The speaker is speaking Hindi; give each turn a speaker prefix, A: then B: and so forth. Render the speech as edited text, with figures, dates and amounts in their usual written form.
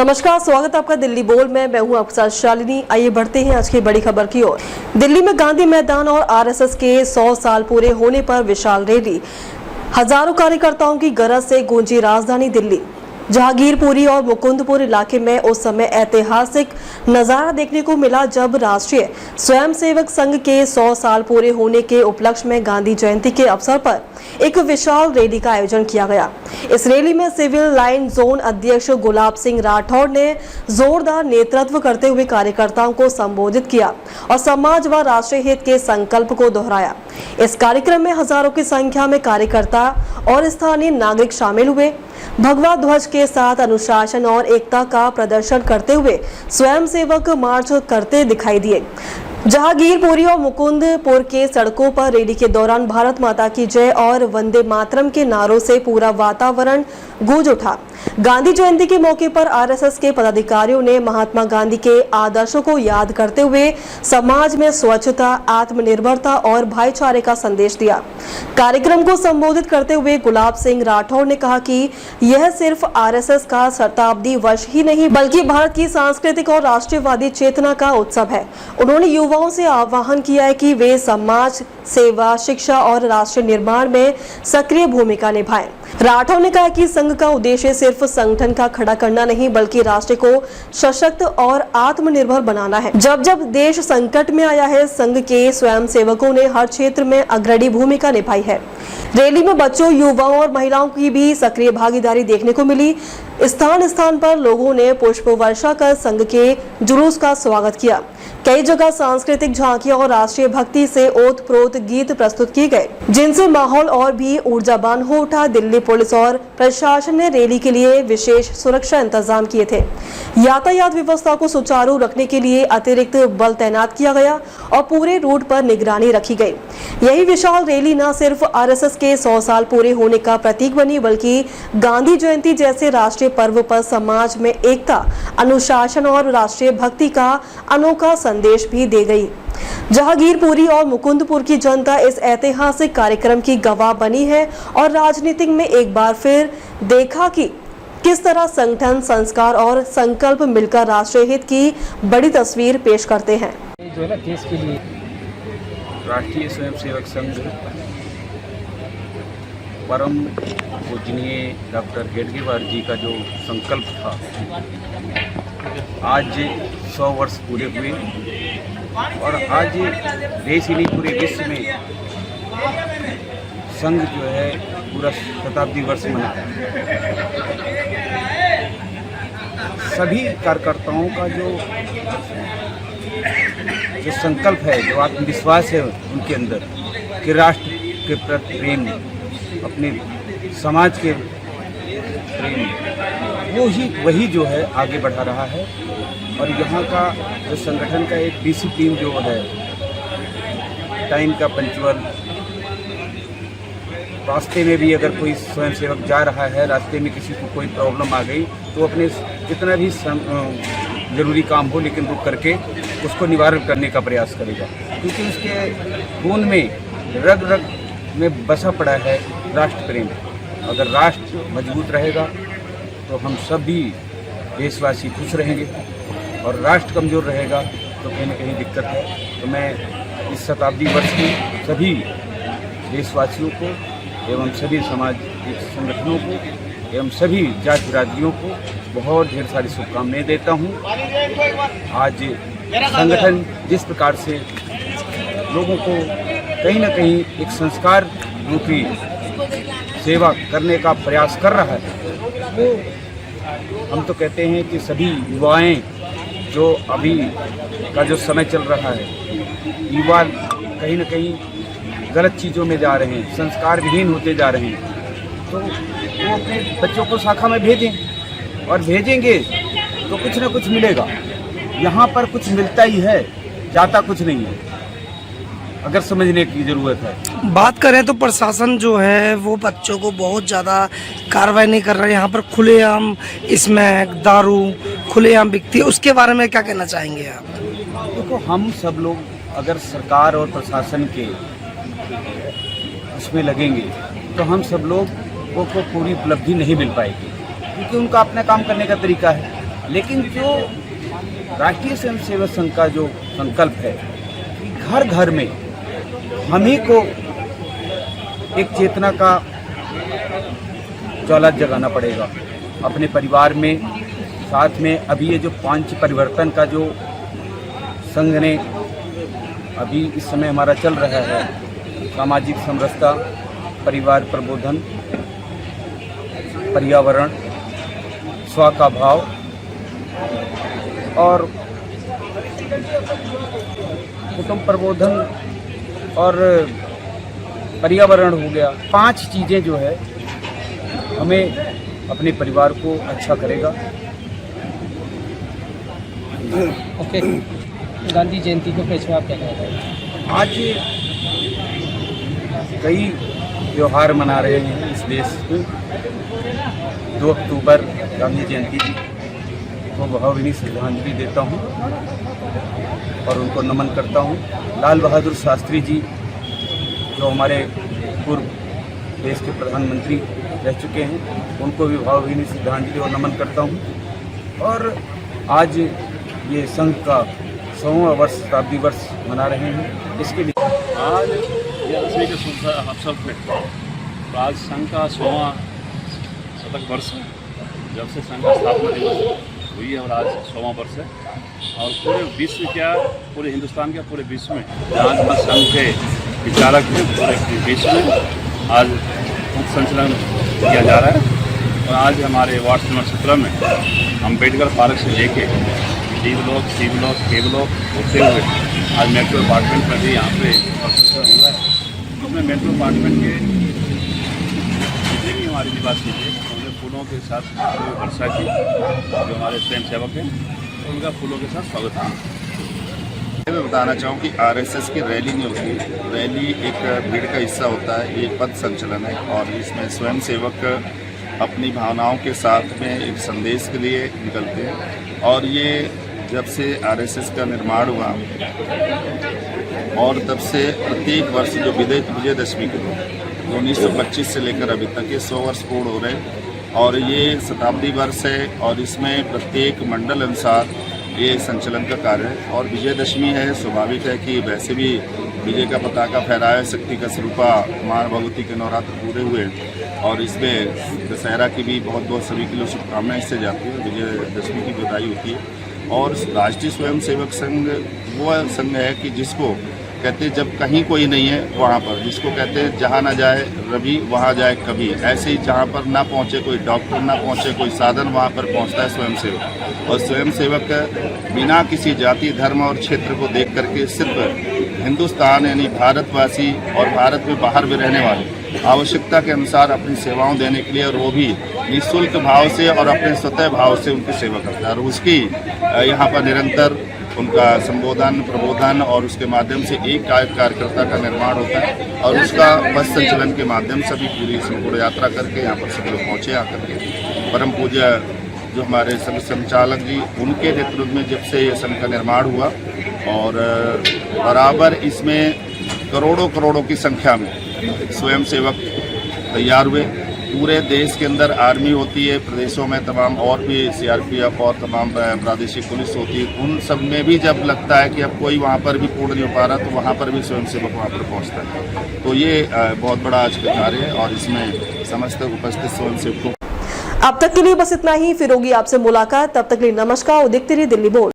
A: नमस्कार, स्वागत है आपका दिल्ली बोल में। मैं हूं आपके साथ शालिनी। आइए बढ़ते हैं आज की बड़ी खबर की ओर। दिल्ली में गांधी मैदान और आरएसएस के 100 साल पूरे होने पर विशाल रैली। हजारों कार्यकर्ताओं की गरज से गूंजी राजधानी दिल्ली। जहांगीरपुरी और मुकुंदपुर इलाके में उस समय ऐतिहासिक नजारा देखने को मिला जब राष्ट्रीय स्वयंसेवक संघ के 100 साल पूरे होने के उपलक्ष्य में गांधी जयंती के अवसर पर एक विशाल रैली का आयोजन किया गया। इस रैली में सिविल लाइन जोन अध्यक्ष गुलाब सिंह राठौड़ ने जोरदार नेतृत्व करते हुए कार्यकर्ताओं को संबोधित किया और समाज व राष्ट्रीय हित के संकल्प को दोहराया। इस कार्यक्रम में हजारों की संख्या में कार्यकर्ता और स्थानीय नागरिक शामिल हुए। भगवा ध्वज के साथ अनुशासन और एकता का प्रदर्शन करते हुए स्वयंसेवक मार्च करते दिखाई दिए। जहांगीरपुरी और मुकुंदपुर के सड़कों पर रैली के दौरान भारत माता की जय और वंदे मातरम के नारों से पूरा वातावरण गूंज उठा। गांधी जयंती के मौके पर आरएसएस के पदाधिकारियों ने महात्मा गांधी के आदर्शों को याद करते हुए समाज में स्वच्छता, आत्मनिर्भरता और भाईचारे का संदेश दिया। कार्यक्रम को संबोधित करते हुए गुलाब सिंह राठौड़ ने कहा कि यह सिर्फ आरएसएस का शताब्दी वर्ष ही नहीं बल्कि भारत की सांस्कृतिक और राष्ट्रवादी चेतना का उत्सव है। उन्होंने युवाओं से आह्वान किया है कि वे समाज सेवा, शिक्षा और राष्ट्र निर्माण में सक्रिय भूमिका निभाएं। राठौड़ ने कहा कि संघ का उद्देश्य सिर्फ संगठन का खड़ा करना नहीं बल्कि राष्ट्र को सशक्त और आत्मनिर्भर बनाना है। जब जब देश संकट में आया है, संघ के स्वयंसेवकों ने हर क्षेत्र में अग्रणी भूमिका निभाई है। रैली में बच्चों, युवाओं और महिलाओं की भी सक्रिय भागीदारी देखने को मिली। स्थान स्थान पर लोगों ने पुष्प वर्षा कर संघ के जुलूस का स्वागत किया। कई जगह सांस्कृतिक झांकियां और राष्ट्रीय भक्ति से ओत-प्रोत गीत प्रस्तुत किए गए, जिनसे माहौल और भी ऊर्जावान हो उठा। दिल्ली पुलिस और प्रशासन ने रैली के लिए विशेष सुरक्षा इंतजाम किए थे। यातायात व्यवस्था को सुचारू रखने के लिए अतिरिक्त बल तैनात किया गया और पूरे रूट पर निगरानी रखी गई। यही विशाल रैली न सिर्फ आरएसएस के 100 साल पूरे होने का प्रतीक बनी बल्कि गांधी जयंती जैसे राष्ट्रीय पर्व पर समाज में एकता, अनुशासन और राष्ट्रीय भक्ति का अनोखा संदेश भी दे गई। जहांगीरपुरी और मुकुंदपुर की जनता इस ऐतिहासिक कार्यक्रम की गवाह बनी है और राजनीति में एक बार फिर देखा कि किस तरह संगठन, संस्कार और संकल्प मिलकर राष्ट्रीय हित की बड़ी तस्वीर पेश करते हैं।
B: जो है ना, देश के लिए राष्ट्रीय स्वयंसेवक संघ परम पूजनीय डॉक्टर हेडगेवार जी का जो संकल्प था, आज 100 वर्ष पूरे हुए और आज देश ही नहीं पूरे विश्व में संघ जो है पूरा शताब्दी वर्ष मना। सभी कार्यकर्ताओं का जो संकल्प है, जो आत्मविश्वास है उनके अंदर कि राष्ट्र के प्रति प्रेम, अपने समाज के प्रेम, वही जो है आगे बढ़ा रहा है। और यहाँ का जो संगठन का एक डिसिप्लिन जो है, टाइम का पंचुअल, रास्ते में भी अगर कोई स्वयंसेवक जा रहा है, रास्ते में किसी को कोई प्रॉब्लम आ गई तो अपने कितना भी ज़रूरी काम हो लेकिन रुक करके उसको निवारण करने का प्रयास करेगा, क्योंकि उसके खून में, रग रग में बसा पड़ा है राष्ट्र प्रेम। अगर राष्ट्र मजबूत रहेगा तो हम सभी देशवासी खुश रहेंगे और राष्ट्र कमज़ोर रहेगा तो कहीं न कहीं दिक्कत है। तो मैं इस शताब्दी वर्ष की सभी देशवासियों को एवं सभी सामाजिक संगठनों को एवं सभी जाति बिरादरियों को बहुत ढेर सारी शुभकामनाएं देता हूं। आज संगठन जिस प्रकार से लोगों को कहीं ना कहीं एक संस्कार रूपी सेवा करने का प्रयास कर रहा है, वो हम तो कहते हैं कि सभी युवाएं जो अभी का जो समय चल रहा है, युवा कहीं ना कहीं गलत चीज़ों में जा रहे हैं, संस्कार विहीन होते जा रहे हैं, तो वो अपने बच्चों को शाखा में भेजें और भेजेंगे तो कुछ ना कुछ मिलेगा। यहाँ पर कुछ मिलता ही है, जाता कुछ नहीं है, अगर समझने की ज़रूरत है।
C: बात करें तो प्रशासन जो है वो बच्चों को बहुत ज़्यादा कार्रवाई नहीं कर रहा है। यहाँ पर खुलेआम इसमें दारू खुलेआम बिकती है, उसके बारे में क्या कहना चाहेंगे आप?
B: देखो, हम सब लोग अगर सरकार और प्रशासन के उसमें लगेंगे तो हम सब लोग को पूरी उपलब्धि नहीं मिल पाएगी, क्योंकि उनका अपना काम करने का तरीका है। लेकिन जो राष्ट्रीय स्वयंसेवक संघ का जो संकल्प है कि घर घर में हम ही को एक चेतना का ज्वाला जगाना पड़ेगा अपने परिवार में, साथ में अभी ये जो पांच परिवर्तन का जो संघ ने अभी इस समय हमारा चल रहा है, सामाजिक समरसता, परिवार प्रबोधन, पर्यावरण, स्व का भाव और कुटुंब प्रबोधन और पर्यावरण हो गया। 5 चीज़ें जो है हमें अपने परिवार को अच्छा करेगा।
D: ओके, गांधी जयंती को कैसे आप क्या कहते हैं?
B: आज कई त्यौहार मना रहे हैं इस देश में। 2 अक्टूबर गांधी जयंती को भावभीनी श्रद्धांजलि देता हूं और उनको नमन करता हूं। लाल बहादुर शास्त्री जी जो हमारे पूर्व देश के प्रधानमंत्री रह चुके हैं, उनको भी भावभीनी श्रद्धांजलि और नमन करता हूं। और आज ये संघ का 100वां वर्ष, शताब्दी वर्ष मना रहे हैं। इसके लिए
E: आज विजयदशमी के शुभ अवसर पर आज संघ का 100वां शतक वर्ष है। जब से संघ का स्थापना दिवस हुई है और आज 100वां वर्ष है। और पूरे विश्व क्या, पूरे हिंदुस्तान के पूरे विश्व में जहाँ जहाँ संघ के विचारक हैं, पूरे विश्व में आज मुक्त संचलन किया जा रहा है। और आज हमारे वार्ड नंबर 17 में अम्बेडकर पार्क से लेके शिवलोक, केवलोक होते हुए आज मेट्रो अपार्टमेंट में भी यहाँ पे संचलन हुआ है। उसमें मेट्रो अपार्टमेंट के जितने भी हमारे निवासी थे उन्होंने फूलों के साथ वर्षा की। जो हमारे स्वयं सेवक हैं उनका फूलों के साथ स्वागत किया।
F: मैं बताना चाहूँ कि आरएसएस की रैली नहीं होती। रैली एक भीड़ का हिस्सा होता है, ये पथ संचलन है और इसमें स्वयंसेवक अपनी भावनाओं के साथ में एक संदेश के लिए निकलते हैं। और ये जब से आरएसएस का निर्माण हुआ और तब से प्रत्येक वर्ष जो विजयदशमी को 1925 से लेकर अभी तक ये 100 वर्ष पूर्ण हो रहे हैं और ये शताब्दी वर्ष है। और इसमें प्रत्येक मंडल अनुसार ये संचलन का कार्य है। और विजयदशमी है, स्वाभाविक है कि वैसे भी विजय का पताका फहराया, शक्ति का स्वरूपा माँ भगवती के नवरात्र पूरे हुए और इसमें दशहरा की भी बहुत बहुत सभी के लिए शुभकामनाएं इससे जाती है। विजयदशमी की बधाई होती है। और राष्ट्रीय स्वयंसेवक संघ वो संघ है कि जिसको कहते हैं जब कहीं कोई नहीं है वहाँ पर, जिसको कहते हैं जहाँ ना जाए रवि वहाँ जाए कभी। ऐसे ही जहाँ पर ना पहुँचे कोई डॉक्टर, ना पहुँचे कोई साधन, वहाँ पर पहुँचता है स्वयंसेवक। और स्वयंसेवक बिना किसी जाति, धर्म और क्षेत्र को देख करके सिर्फ हिंदुस्तान यानी भारतवासी और भारत में बाहर भी रहने वाले आवश्यकता के अनुसार अपनी सेवाओं देने के लिए, और वो भी निःशुल्क भाव से और अपने स्वतः भाव से उनकी सेवा करता है। और उसकी यहाँ पर निरंतर उनका संबोधन, प्रबोधन और उसके माध्यम से एक कार्यकर्ता का निर्माण होता है। और उसका बस संचलन के माध्यम से भी पूरी संपूर्ण यात्रा करके यहाँ पर सभी लोग पहुँचे आकर के। परम पूज्य जो हमारे संघ संचालक जी, उनके नेतृत्व में जब से ये संघ का निर्माण हुआ और बराबर इसमें करोड़ों की संख्या में स्वयंसेवक तैयार हुए। पूरे देश के अंदर आर्मी होती है, प्रदेशों में तमाम और भी सीआरपीएफ और तमाम प्रादेशिक पुलिस होती है। उन सब में भी जब लगता है कि अब कोई वहाँ पर भी पूर्ण नहीं हो पा रहा तो वहाँ पर भी स्वयंसेवक वहाँ पर पहुँचता है। तो ये बहुत बड़ा आज का कार्य है और इसमें समस्त उपस्थित स्वयंसेवकों।
A: अब तक के लिए बस इतना ही। फिर होगी आपसे मुलाकात, तब तक के लिए नमस्कार और देखते रहिए दिल्ली बोल।